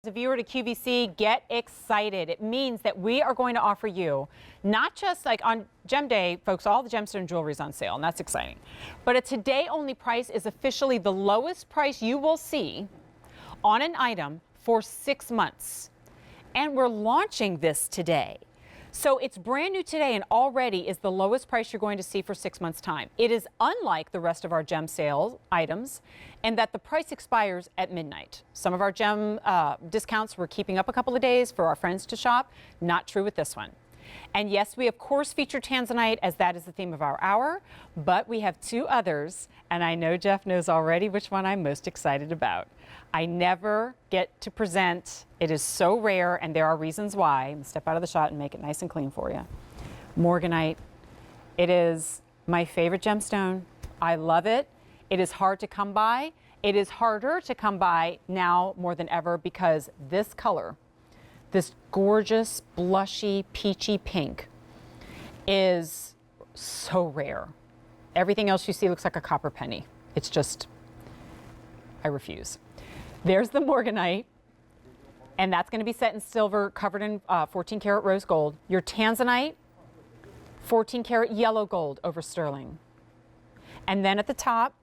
As a viewer to QVC, get excited. It means that we are going to offer you, not just like on Gem Day, folks, all the gemstone jewelry is on sale, and that's exciting. But a today-only price is officially the lowest price you will see on an item for 6 months. And we're launching this today. So it's brand new today and already is the lowest price you're going to see for 6 months' time. It is unlike the rest of our gem sale items in that the price expires at midnight. Some of our gem discounts we're keeping up a couple of days for our friends to shop. Not true with this one. And yes, we of course feature tanzanite as that is the theme of our hour, but we have two others, and I know Jeff knows already which one I'm most excited about. I never get to present. It is so rare, and there are reasons why. I'm gonna step out of the shot and make it nice and clean for you. Morganite. It is my favorite gemstone. I love it. It is hard to come by. It is harder to come by now more than ever because this color, this gorgeous, blushy, peachy pink, is so rare. Everything else you see looks like a copper penny. It's just, I refuse. There's the Morganite, and that's going to be set in silver, covered in 14 karat rose gold. Your tanzanite, 14 karat yellow gold over sterling. And then at the top,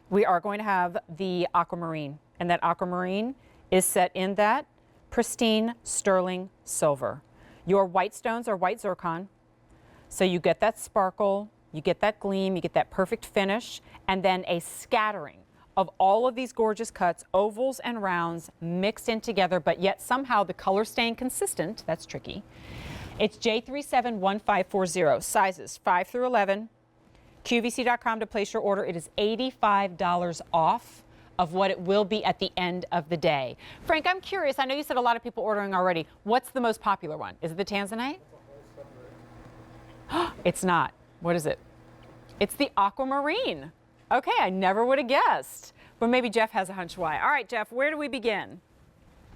we are going to have the aquamarine, and that aquamarine is set in that pristine sterling silver. Your white stones are white zircon, so you get that sparkle, you get that gleam, you get that perfect finish, and then a scattering of all of these gorgeous cuts, ovals and rounds mixed in together, but yet somehow the color staying consistent. That's tricky. It's J371540, sizes 5 through 11. QVC.com to place your order. It is $85 off of what it will be at the end of the day. Frank, I'm curious. I know you said a lot of people ordering already. What's the most popular one? Is it the tanzanite? It's not. What is it? It's the aquamarine. Okay, I never would have guessed. But maybe Jeff has a hunch why. All right, Jeff, where do we begin?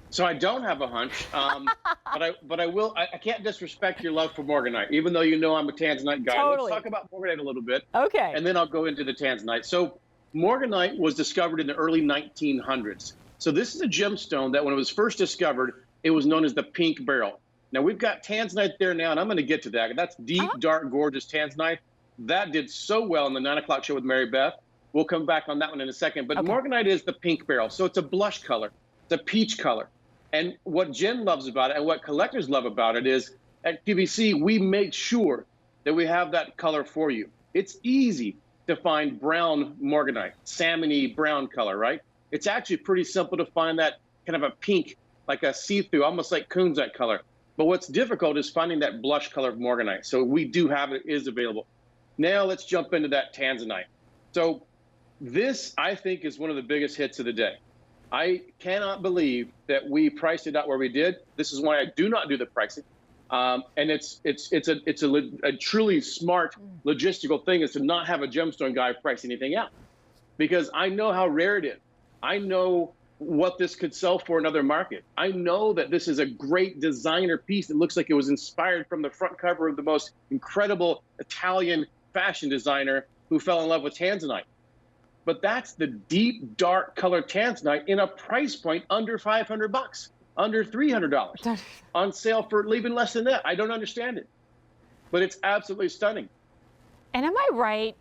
So I don't have a hunch, but I will. I can't disrespect your love for Morganite, even though you know I'm a tanzanite guy. Totally. Let's talk about Morganite a little bit. Okay. And then I'll go into the tanzanite. So Morganite was discovered in the early 1900s. So this is a gemstone that when it was first discovered, it was known as the pink beryl. Now we've got tanzanite there now, and I'm going to get to that. That's deep, dark, gorgeous tanzanite. That did so well in the 9 o'clock show with Mary Beth. We'll come back on that one in a second. But Morganite is the pink beryl. So it's a blush color. It's a peach color. And what Jen loves about it and what collectors love about it is at QVC, we make sure that we have that color for you. It's easy to find brown Morganite, salmony brown color, right? It's actually pretty simple to find that kind of a pink, like a see-through, almost like kunzite color. But what's difficult is finding that blush color of Morganite. So we do have it, it is available. Now let's jump into that tanzanite. So this, I think, is one of the biggest hits of the day. I cannot believe that we priced it out where we did. This is why I do not do the pricing. And it's a truly smart logistical thing is to not have a gemstone guy price anything out. Because I know how rare it is. I know what this could sell for in other market. I know that this is a great designer piece that looks like it was inspired from the front cover of the most incredible Italian fashion designer who fell in love with tanzanite. But that's the deep, dark colored tanzanite in a price point under $500, under $300, on sale for even less than that. I don't understand it, but it's absolutely stunning. And am I right,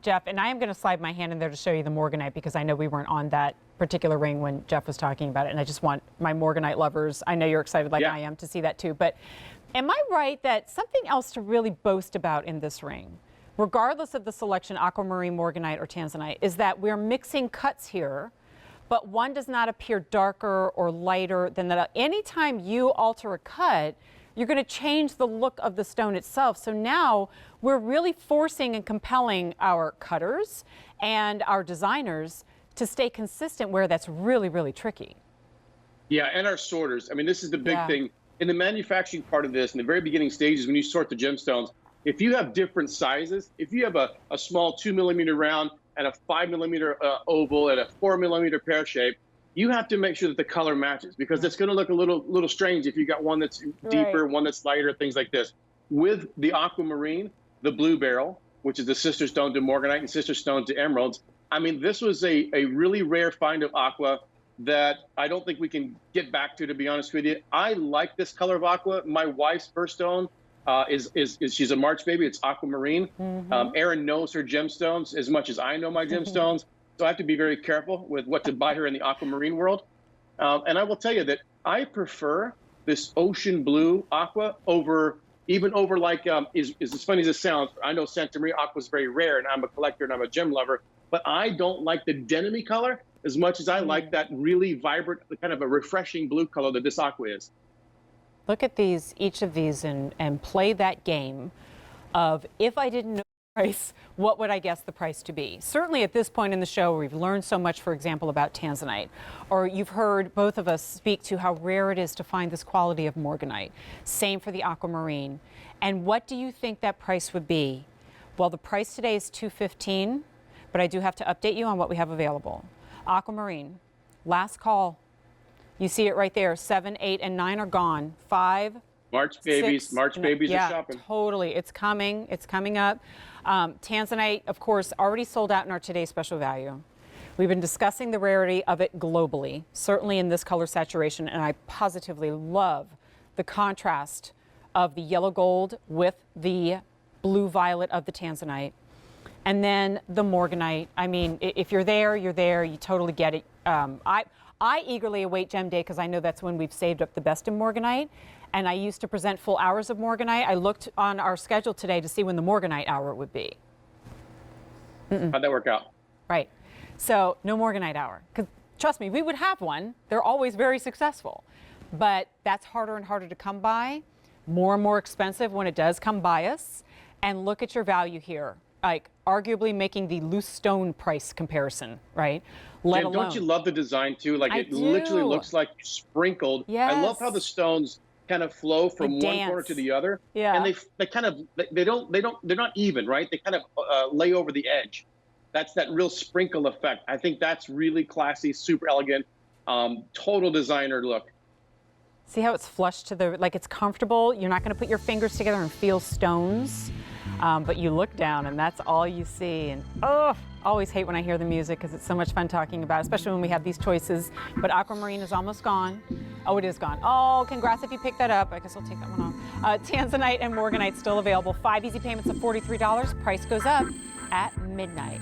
Jeff, and I am going to slide my hand in there to show you the Morganite because I know we weren't on that particular ring when Jeff was talking about it, and I just want my Morganite lovers, I know you're excited like I am to see that too, but am I right that something else to really boast about in this ring, regardless of the selection, aquamarine, Morganite, or tanzanite, is that we're mixing cuts here, but one does not appear darker or lighter than that. Anytime you alter a cut, you're going to change the look of the stone itself. So now we're really forcing and compelling our cutters and our designers to stay consistent where that's really, really tricky. Yeah, and our sorters. I mean, this is the big thing. In the manufacturing part of this, in the very beginning stages, when you sort the gemstones, if you have different sizes, if you have a small 2 millimeter round and a 5 millimeter oval and a 4 millimeter pear shape, you have to make sure that the color matches because it's going to look a little strange if you got one that's deeper, one that's lighter, things like this. With the aquamarine, the blue beryl, which is the sister stone to Morganite and sister stone to emeralds, I mean, this was a really rare find of aqua. that I don't think we can get back to be honest with you. I like this color of aqua. My wife's birthstone is she's a March baby. It's aquamarine. Erin knows her gemstones as much as I know my gemstones. So I have to be very careful with what to buy her in the aquamarine world. And I will tell you that I prefer this ocean blue aqua over like, is as funny as it sounds, I know Santa Maria aqua is very rare and I'm a collector and I'm a gem lover, but I don't like the denim-y color as much as I like that really vibrant, kind of a refreshing blue color that this aqua is. Look at these, each of these, and play that game of, if I didn't know the price, what would I guess the price to be? Certainly at this point in the show, we've learned so much, for example, about tanzanite, or you've heard both of us speak to how rare it is to find this quality of morganite. Same for the aquamarine. And what do you think that price would be? Well, the price today is $215, but I do have to update you on what we have available. Aquamarine, last call. You see it right there. 7, 8, and 9 are gone. 5, March babies, 6, March babies yeah, are shopping. Totally. It's coming. It's coming up. Tanzanite, of course, already sold out in our today's special value. We've been discussing the rarity of it globally, certainly in this color saturation, and I positively love the contrast of the yellow gold with the blue violet of the tanzanite. And then the morganite. I mean, if you're there, you're there. You totally get it. I eagerly await Gem Day because I know that's when we've saved up the best in morganite. And I used to present full hours of morganite. I looked on our schedule today to see when the morganite hour would be. How'd that work out? Right. So no morganite hour. Because trust me, we would have one. They're always very successful. But that's harder and harder to come by. More and more expensive when it does come by us. And look at your value here. Like arguably making the loose stone price comparison, right? Let Jen, alone. don't you love the design too? Like it do. literally looks like sprinkled. Yes. I love how the stones kind of flow from Like one dance. corner to the other. Yeah. And they're not even, right? They kind of lay over the edge. That's that real sprinkle effect. I think that's really classy, super elegant, total designer look. See how it's flush to the, like it's comfortable. You're not going to put your fingers together and feel stones, but you look down and that's all you see. And oh, always hate when I hear the music because it's so much fun talking about it, especially when we have these choices. But aquamarine is almost gone. Oh, it is gone. Oh, congrats if you picked that up. I guess I'll take that one off. Tanzanite and morganite still available. 5 easy payments of $43. Price goes up at midnight.